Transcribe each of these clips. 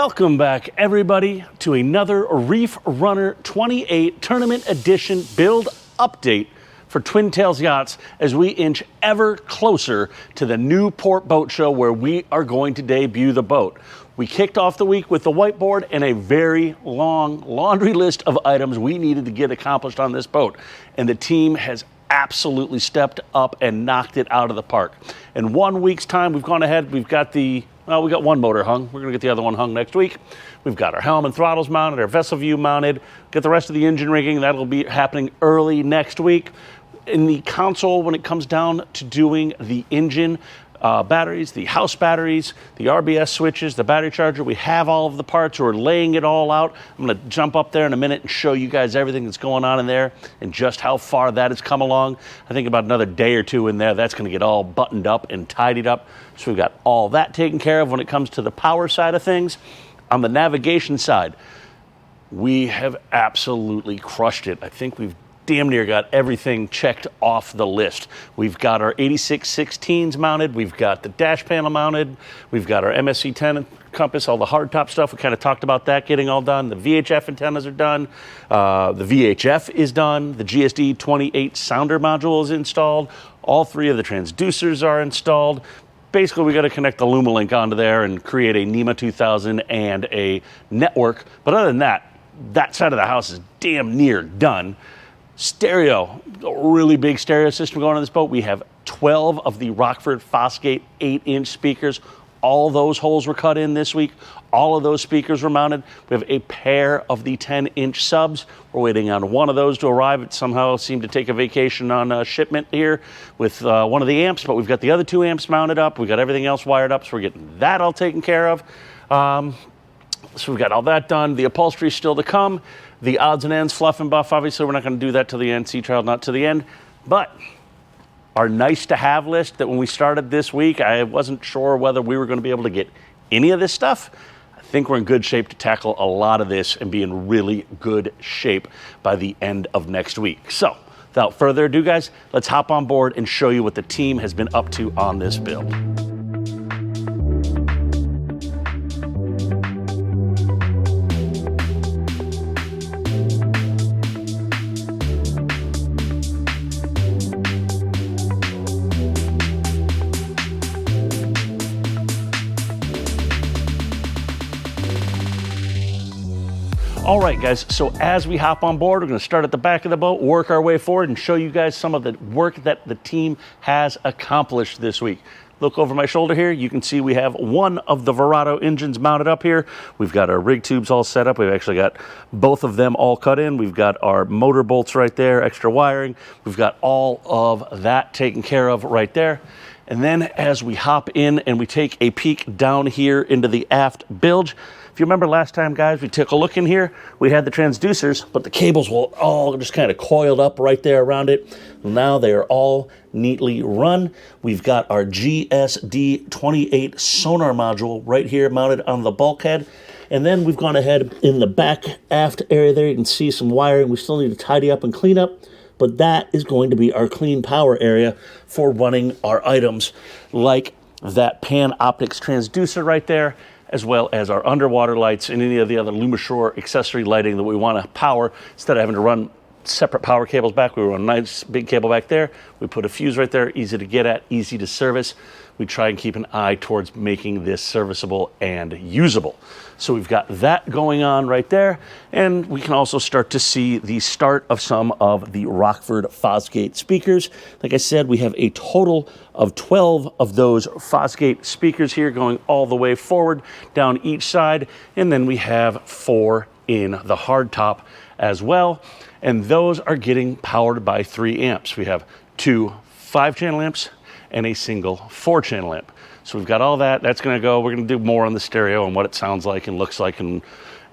Welcome back, everybody, to another Reef Runner 28 Tournament Edition build update for Twin Tails Yachts as we inch ever closer to the Newport Boat Show where we are going to debut the boat. We kicked off the week with the whiteboard and a very long laundry list of items we needed to get accomplished on this boat. And the team has absolutely stepped up and knocked it out of the park. In 1 week's time, we've gone ahead, we got one motor hung. We're gonna get the other one hung next week. We've got our helm and throttles mounted, our vessel view mounted, get the rest of the engine rigging. That'll be happening early next week. In the console, when it comes down to doing the engine, batteries, the house batteries, the RBS switches, the battery charger, we have all of the parts. We're laying it all out. I'm gonna jump up there in a minute and show you guys everything that's going on in there and just how far that has come along. I think about another day or two in there, that's gonna get all buttoned up and tidied up. So we've got all that taken care of when it comes to the power side of things. On the navigation side, we have absolutely crushed it. I think we've damn near got everything checked off the list. We've got our 8616s mounted, we've got the dash panel mounted, we've got our MSC10 compass, all the hardtop stuff. We kind of talked about that getting all done. The VHF antennas are done. The VHF is done. The GSD 28 sounder module is installed. All three of the transducers are installed. Basically, we got to connect the Lumalink onto there and create a NEMA 2000 and a network. But other than that, that side of the house is damn near done. Stereo, a really big stereo system going on this boat. We have 12 of the Rockford Fosgate 8-inch speakers. All those holes were cut in this week. All of those speakers were mounted. We have a pair of the 10-inch subs. We're waiting on one of those to arrive. It somehow seemed to take a vacation on shipment here with one of the amps, but we've got the other 2 amps mounted up. We've got everything else wired up, so we're getting that all taken care of. So we've got all that done. The upholstery is still to come. The odds and ends, fluff and buff, obviously we're not going to do that till the end. Sea Trial, not to the end. But our nice to have list that when we started this week, I wasn't sure whether we were going to be able to get any of this stuff. I think we're in good shape to tackle a lot of this and be in really good shape by the end of next week. So without further ado, guys, let's hop on board and show you what the team has been up to on this build. All right, guys, so as we hop on board, we're gonna start at the back of the boat, work our way forward and show you guys some of the work that the team has accomplished this week. Look over my shoulder here, you can see we have one of the Verado engines mounted up here. We've got our rig tubes all set up. We've actually got both of them all cut in. We've got our motor bolts right there, extra wiring. We've got all of that taken care of right there. And then as we hop in and we take a peek down here into the aft bilge, if you remember last time, guys, we took a look in here. We had the transducers, but the cables were all just kind of coiled up right there around it. Now they are all neatly run. We've got our GSD 28 sonar module right here mounted on the bulkhead. And then we've gone ahead in the back aft area there. You can see some wiring we still need to tidy up and clean up. But that is going to be our clean power area for running our items like that Pan Optics transducer right there, as well as our underwater lights and any of the other Lumishore accessory lighting that we want to power. Instead of having to run separate power cables back, we run a nice big cable back there. We put a fuse right there, easy to get at, easy to service. We try and keep an eye towards making this serviceable and usable. So we've got that going on right there. And we can also start to see the start of some of the Rockford Fosgate speakers. Like I said, we have a total of 12 of those Fosgate speakers here going all the way forward down each side. And then we have 4 in the hardtop as well. And those are getting powered by 3 amps. We have 2 5-channel amps and a single 4-channel amp. So we've got all that. That's going to go. We're going to do more on the stereo and what it sounds like and looks like and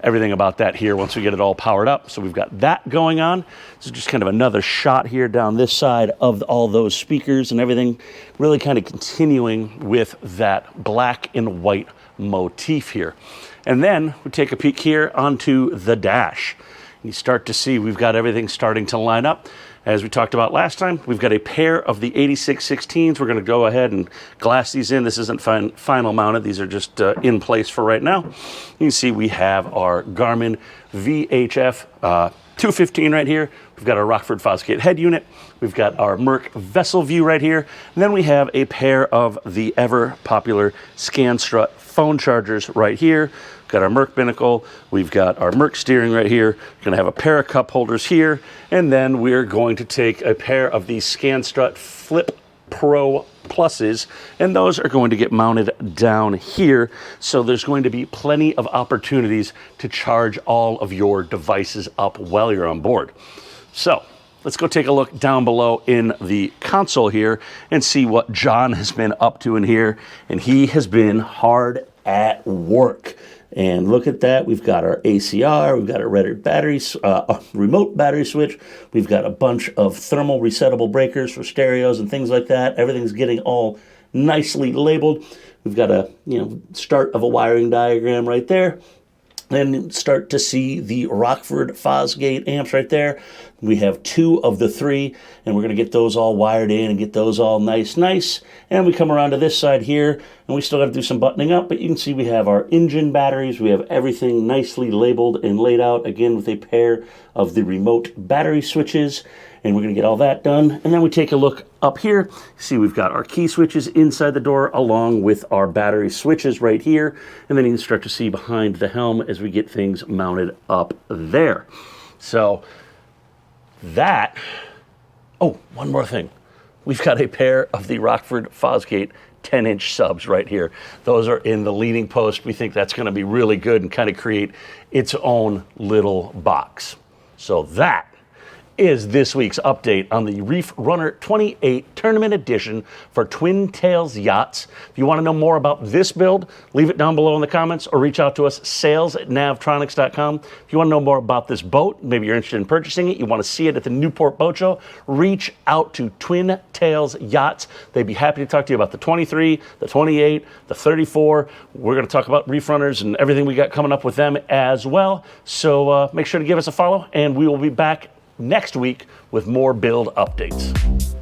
everything about that here once we get it all powered up. So we've got that going on. This is just kind of another shot here down this side of all those speakers and everything, really kind of continuing with that black and white motif here. And then we take a peek here onto the dash. You start to see we've got everything starting to line up. As we talked about last time, we've got a pair of the 8616s. We're going to go ahead and glass these in. This isn't final mounted. These are just in place for right now. You can see we have our Garmin VHF 215 right here. We've got our Rockford Fosgate head unit. We've got our Merc Vessel View right here. And then we have a pair of the ever popular Scanstrut phone chargers right here. We've got our Merc binnacle. We've got our Merc steering right here. We're going to have a pair of cup holders here. And then we're going to take a pair of these Scanstrut Flip Pro Pluses, and those are going to get mounted down here. So there's going to be plenty of opportunities to charge all of your devices up while you're on board. So let's go take a look down below in the console here and see what John has been up to in here. And he has been hard at work. And look at that. We've got our ACR. We've got a remote battery switch. We've got a bunch of thermal resettable breakers for stereos and things like that. Everything's getting all nicely labeled. We've got a start of a wiring diagram right there. Then start to see the Rockford Fosgate amps right there. We have 2 of the 3, and we're going to get those all wired in and get those all nice. And we come around to this side here, and we still got to do some buttoning up, but you can see we have our engine batteries. We have everything nicely labeled and laid out, again, with a pair of the remote battery switches. And we're going to get all that done. And then we take a look up here. See, we've got our key switches inside the door along with our battery switches right here. And then you can start to see behind the helm as we get things mounted up there. So that, oh, one more thing. We've got a pair of the Rockford Fosgate 10-inch subs right here. Those are in the leading post. We think that's going to be really good and kind of create its own little box. So that is this week's update on the Reef Runner 28 Tournament Edition for Twin Tails Yachts. If you want to know more about this build, leave it down below in the comments or reach out to us, sales@navtronics.com. If you want to know more about this boat, maybe you're interested in purchasing it, you want to see it at the Newport Boat Show, reach out to Twin Tails Yachts. They'd be happy to talk to you about the 23, the 28, the 34. We're going to talk about Reef Runners and everything we got coming up with them as well. So make sure to give us a follow, and we will be back next week with more build updates.